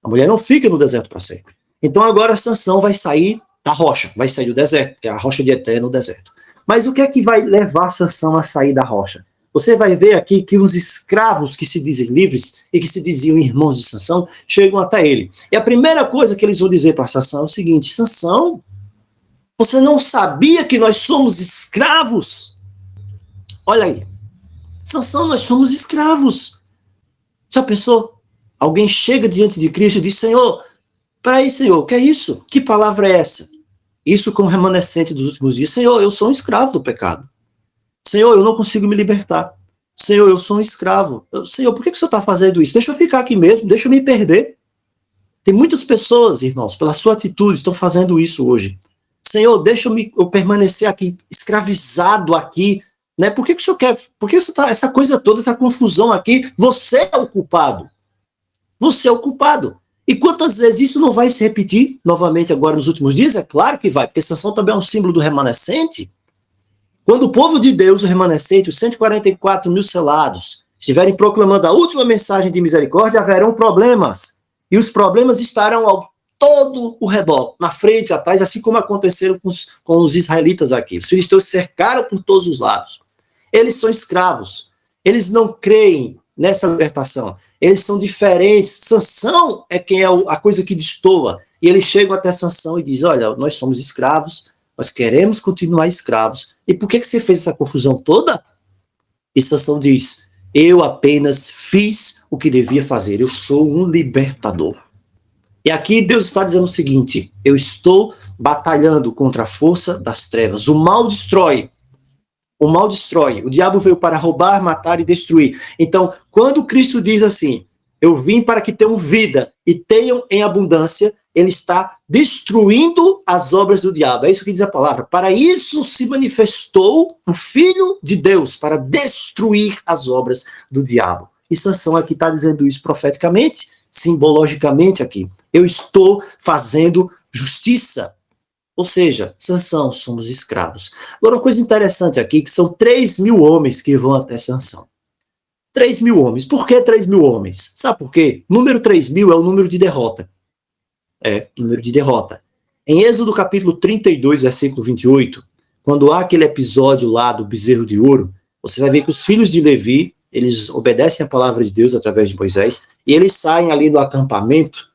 A mulher não fica no deserto para sempre. Então agora Sansão vai sair da rocha, vai sair do deserto, que é a rocha de eterno deserto. Mas o que é que vai levar Sansão a sair da rocha? Você vai ver aqui que os escravos que se dizem livres e que se diziam irmãos de Sansão chegam até ele. E a primeira coisa que eles vão dizer para Sansão é o seguinte: Sansão, você não sabia que nós somos escravos? Olha aí. Sansão, nós somos escravos. Já pensou? Alguém chega diante de Cristo e diz, Senhor, peraí, Senhor, o que é isso? Que palavra é essa? Isso como remanescente dos últimos dias. Senhor, eu sou um escravo do pecado. Senhor, eu não consigo me libertar. Senhor, eu sou um escravo. Senhor, por que o Senhor está fazendo isso? Deixa eu ficar aqui mesmo, deixa eu me perder. Tem muitas pessoas, irmãos, pela sua atitude, estão fazendo isso hoje. Senhor, deixa eu permanecer aqui, escravizado aqui, né? Por que o Senhor quer? Por que você tá, essa coisa toda, essa confusão aqui? Você é o culpado. Você é o culpado. E quantas vezes isso não vai se repetir novamente agora nos últimos dias? É claro que vai, porque Sansão também é um símbolo do remanescente. Quando o povo de Deus, o remanescente, os 144 mil selados, estiverem proclamando a última mensagem de misericórdia, haverão problemas. E os problemas estarão ao todo o redor, na frente, atrás, assim como aconteceram com os israelitas aqui. Os filisteus cercaram por todos os lados. Eles são escravos. Eles não creem nessa libertação. Eles são diferentes. Sansão é quem é a coisa que destoa. E eles chegam até Sansão e dizem, olha, nós somos escravos, nós queremos continuar escravos. E por que você fez essa confusão toda? E Sansão diz, eu apenas fiz o que devia fazer. Eu sou um libertador. E aqui Deus está dizendo o seguinte, eu estou batalhando contra a força das trevas. O mal destrói. O mal destrói. O diabo veio para roubar, matar e destruir. Então, quando Cristo diz assim, eu vim para que tenham vida e tenham em abundância, ele está destruindo as obras do diabo. É isso que diz a palavra. Para isso se manifestou o Filho de Deus, para destruir as obras do diabo. E Sansão aqui está dizendo isso profeticamente, simbologicamente aqui. Eu estou fazendo justiça. Ou seja, Sansão, somos escravos. Agora, uma coisa interessante aqui, que são 3.000 homens que vão até Sansão. 3.000 homens. Por que 3.000 homens? Sabe por quê? O número 3.000 é o número de derrota. É, número de derrota. Em Êxodo capítulo 32, versículo 28, quando há aquele episódio lá do bezerro de ouro, você vai ver que os filhos de Levi, eles obedecem a palavra de Deus através de Moisés, e eles saem ali do acampamento,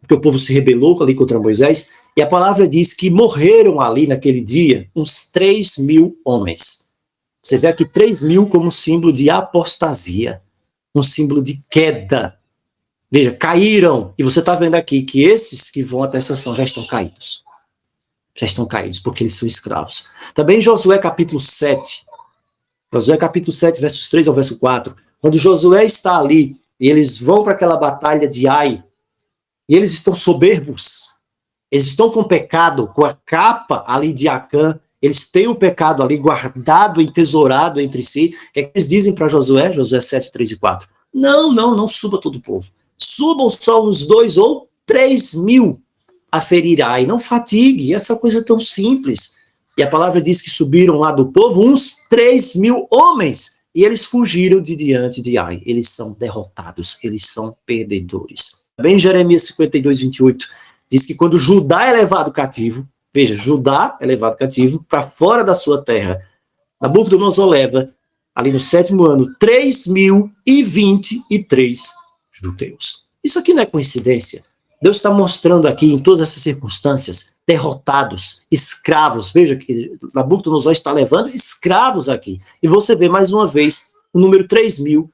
porque o povo se rebelou ali contra Moisés, e a palavra diz que morreram ali naquele dia uns 3.000 homens. Você vê aqui 3.000 como símbolo de apostasia, um símbolo de queda. Veja, caíram. E você está vendo aqui que esses que vão até Sansão já estão caídos. Já estão caídos, porque eles são escravos. Também em Josué capítulo 7. Josué capítulo 7, versos 3 ao verso 4. Quando Josué está ali, e eles vão para aquela batalha de Ai, e eles estão soberbos. Eles estão com pecado, com a capa ali de Acã. Eles têm o pecado ali guardado, entesourado entre si. O que é que eles dizem para Josué? Josué 7, 3 e 4. Não suba todo o povo. Subam só uns 2 ou 3.000 a ferir Ai. Não fatigue, essa coisa tão simples. E a palavra diz que subiram lá do povo uns 3.000 homens. E eles fugiram de diante de Ai. Eles são derrotados, eles são perdedores. Também em Jeremias 52, 28, diz que quando Judá é levado cativo, veja, Judá é levado cativo para fora da sua terra, Nabucodonosor leva, ali no 7º ano, 3.023 judeus. Isso aqui não é coincidência. Deus está mostrando aqui, em todas essas circunstâncias, derrotados, escravos. Veja que Nabucodonosor está levando escravos aqui. E você vê mais uma vez o número 3.000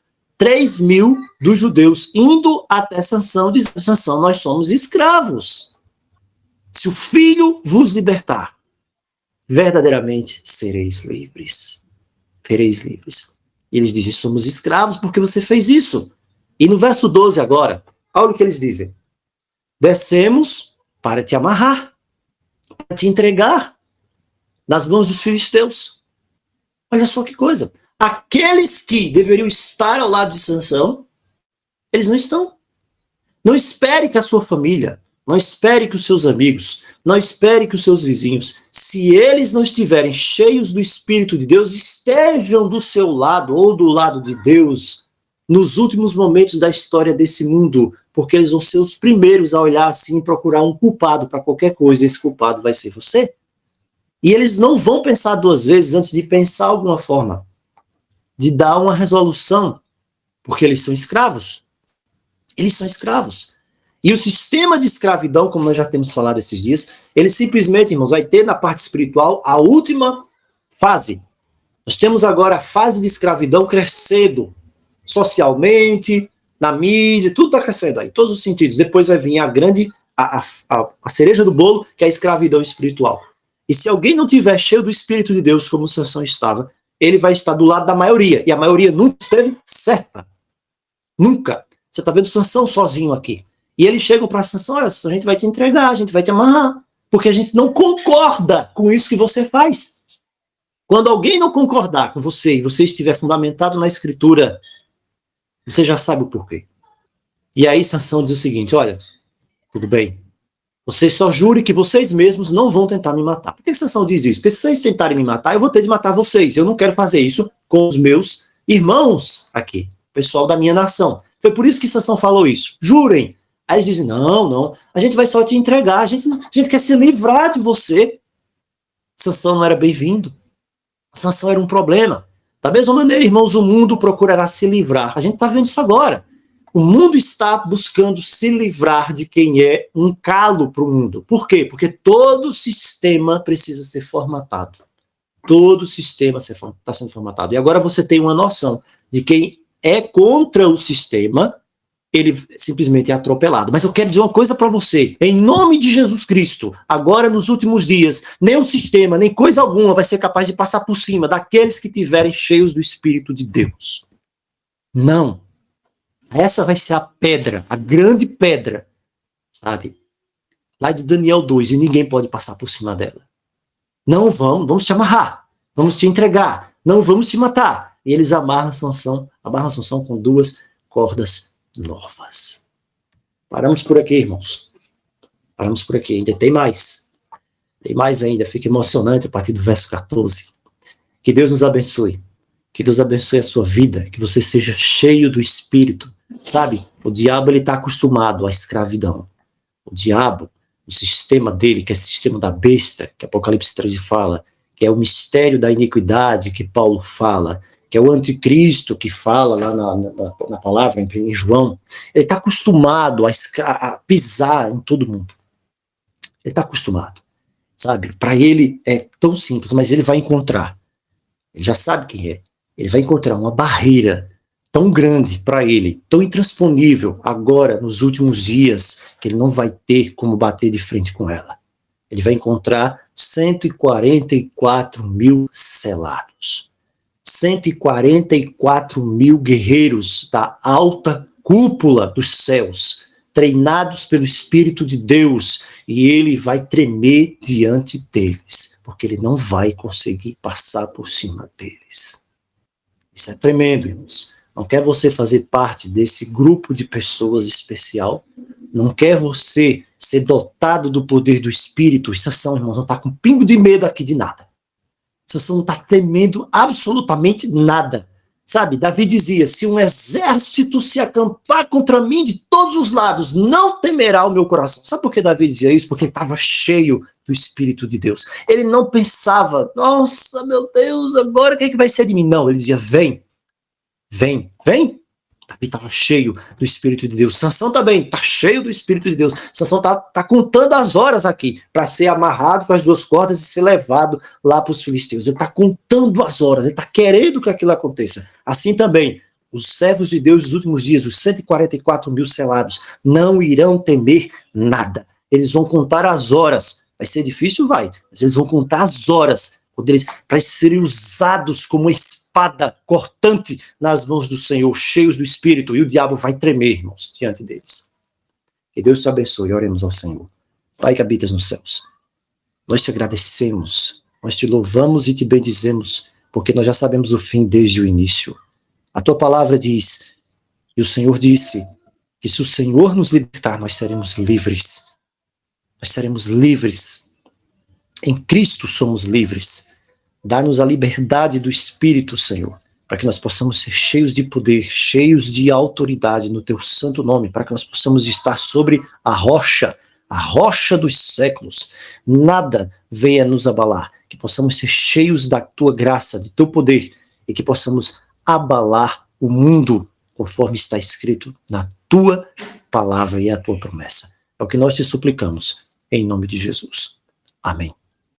dos judeus indo até Sansão, dizendo, Sansão, nós somos escravos. Se o Filho vos libertar, verdadeiramente sereis livres. Sereis livres. E eles dizem, somos escravos porque você fez isso. E no verso 12 agora, olha o que eles dizem. Descemos para te amarrar, para te entregar nas mãos dos filisteus. Olha só que coisa. Aqueles que deveriam estar ao lado de Sansão, eles não estão. Não espere que a sua família, não espere que os seus amigos, não espere que os seus vizinhos, se eles não estiverem cheios do Espírito de Deus, estejam do seu lado ou do lado de Deus nos últimos momentos da história desse mundo, porque eles vão ser os primeiros a olhar assim e procurar um culpado para qualquer coisa, esse culpado vai ser você. E eles não vão pensar 2 vezes antes de pensar alguma forma de dar uma resolução, porque eles são escravos. Eles são escravos. E o sistema de escravidão, como nós já temos falado esses dias, ele simplesmente, irmãos, vai ter na parte espiritual a última fase. Nós temos agora a fase de escravidão crescendo socialmente, na mídia, tudo está crescendo aí, em todos os sentidos. Depois vai vir a grande, a cereja do bolo, que é a escravidão espiritual. E se alguém não tiver cheio do Espírito de Deus, como Sansão estava, ele vai estar do lado da maioria. E a maioria nunca esteve certa. Nunca. Você está vendo Sansão sozinho aqui. E eles chegam para Sansão, olha, a gente vai te entregar, a gente vai te amarrar. Porque a gente não concorda com isso que você faz. Quando alguém não concordar com você e você estiver fundamentado na Escritura, você já sabe o porquê. E aí Sansão diz o seguinte, olha, tudo bem, vocês só jurem que vocês mesmos não vão tentar me matar. Por que Sansão diz isso? Porque se vocês tentarem me matar, eu vou ter de matar vocês. Eu não quero fazer isso com os meus irmãos aqui, pessoal da minha nação. Foi por isso que Sansão falou isso. Jurem. Aí eles dizem, não, a gente vai só te entregar, a gente quer se livrar de você. Sansão não era bem-vindo. Sansão era um problema. Da mesma maneira, irmãos, o mundo procurará se livrar. A gente está vendo isso agora. O mundo está buscando se livrar de quem é um calo para o mundo. Por quê? Porque todo sistema precisa ser formatado. Todo sistema está sendo formatado. E agora você tem uma noção de quem é contra o sistema, ele simplesmente é atropelado. Mas eu quero dizer uma coisa para você. Em nome de Jesus Cristo, agora nos últimos dias, nem o sistema, nem coisa alguma vai ser capaz de passar por cima daqueles que tiverem cheios do Espírito de Deus. Não. Essa vai ser a pedra, a grande pedra, sabe? Lá de Daniel 2, e ninguém pode passar por cima dela. Não vamos te amarrar, vamos te entregar, não vamos te matar. E eles amarram Sansão com 2 cordas novas. Paramos por aqui, irmãos. Paramos por aqui, ainda tem mais. Tem mais ainda, fica emocionante a partir do verso 14. Que Deus nos abençoe. Que Deus abençoe a sua vida, que você seja cheio do Espírito. Sabe, o diabo está acostumado à escravidão. O diabo, o sistema dele, que é o sistema da besta, que Apocalipse 13 fala, que é o mistério da iniquidade que Paulo fala, que é o anticristo que fala lá na palavra, em João, ele está acostumado a pisar em todo mundo. Ele está acostumado, sabe? Para ele é tão simples, mas ele vai encontrar. Ele já sabe quem é. Ele vai encontrar uma barreira tão grande para ele, tão intransponível agora, nos últimos dias, que ele não vai ter como bater de frente com ela. Ele vai encontrar 144 mil selados. 144 mil guerreiros da alta cúpula dos céus, treinados pelo Espírito de Deus, e ele vai tremer diante deles, porque ele não vai conseguir passar por cima deles. Isso é tremendo, irmãos. Não quer você fazer parte desse grupo de pessoas especial? Não quer você ser dotado do poder do Espírito? Sansão, irmãos, não está com um pingo de medo aqui de nada. Sansão não está temendo absolutamente nada. Sabe, Davi dizia, se um exército se acampar contra mim de todos os lados, não temerá o meu coração. Sabe por que Davi dizia isso? Porque ele estava cheio do Espírito de Deus. Ele não pensava, nossa, meu Deus, agora o que vai ser de mim? Não, ele dizia, vem. Davi estava cheio do Espírito de Deus. Sansão também está cheio do Espírito de Deus. Sansão está contando as horas aqui para ser amarrado com as 2 cordas e ser levado lá para os filisteus. Ele está contando as horas, ele está querendo que aquilo aconteça. Assim também, os servos de Deus dos últimos dias, os 144 mil selados, não irão temer nada. Eles vão contar as horas. Vai ser difícil? Vai. Mas eles vão contar as horas para serem usados como espada cortante nas mãos do Senhor, cheios do Espírito, e o diabo vai tremer, irmãos, diante deles. Que Deus te abençoe. Oremos ao Senhor. Pai que habitas nos céus, nós te agradecemos, nós te louvamos e te bendizemos, porque nós já sabemos o fim desde o início. A tua palavra diz, e o Senhor disse, que se o Senhor nos libertar, nós seremos livres. Nós seremos livres. Em Cristo somos livres. Dá-nos a liberdade do Espírito, Senhor, para que nós possamos ser cheios de poder, cheios de autoridade no teu santo nome, para que nós possamos estar sobre a rocha dos séculos. Nada venha nos abalar, que possamos ser cheios da tua graça, do teu poder, e que possamos abalar o mundo, conforme está escrito na tua palavra e a tua promessa. É o que nós te suplicamos, em nome de Jesus. Amém.